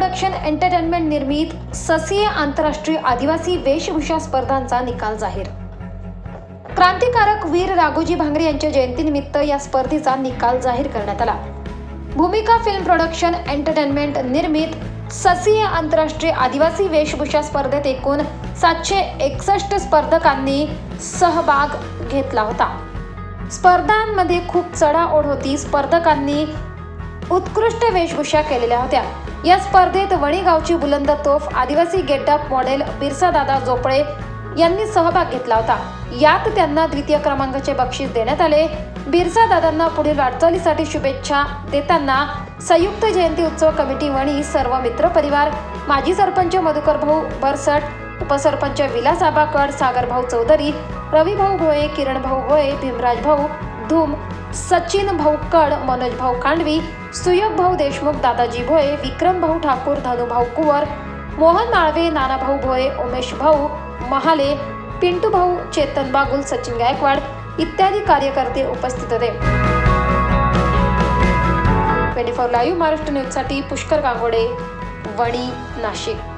Production entertainment निर्मित ससीय आंतरराष्ट्रीय आदिवासी वेशभूषा स्पर्धांचा निकाल जाहीर। क्रांतिकारक वीर राघोजी भांगरे यांच्या जयंतीनिमित्त या स्पर्धेचा निकाल जाहीर करण्यात आला। भूमिका फिल्म प्रोडक्शन एंटरटेनमेंट निर्मित ससीय आंतरराष्ट्रीय आदिवासी वेशभूषा स्पर्धेत एकूण 761 स्पर्धकांनी सहभाग घेतला होता। स्पर्धांमध्ये खूप चढाओढ होती। स्पर्धकांनी उत्कृष्ट वेशभूषा केलेल्या होत्या। या स्पर्धेत वणी गावची बुलंद तोफ आदिवासी गेटअप मॉडेल बिरसादादा जोपळे यांनी सहभाग घेतला होता। यात त्यांना द्वितीय क्रमांकाचे बक्षीस देण्यात आले। बिरसादादांना पुढील वाटचालीसाठी शुभेच्छा देताना संयुक्त जयंती उत्सव कमिटी वणी, सर्व मित्र परिवार, माजी सरपंच मधुकर भाऊ बरसट, उपसरपंच विलास आबा कड, सागर भाऊ चौधरी, रवी भाऊ भोये, किरण भाऊ भोये, भीमराज भाऊ धूम, सचिन भाऊ कड, मनोज भाऊ खांडवी, सुयोग भाऊ देशमुख, दादाजी भोये, विक्रम भाऊ ठाकूर, धनु भाऊ कुवर, मोहन माळवे, नाना भाऊ भोये, उमेश भाऊ महाले, पिंटू भाऊ, चेतन बागुल, सचिन गायकवाड इत्यादी कार्यकर्ते उपस्थित होते। 24 लाईव्ह महाराष्ट्र न्यूजसाठी पुष्कर गांगोडे, वणी, नाशिक।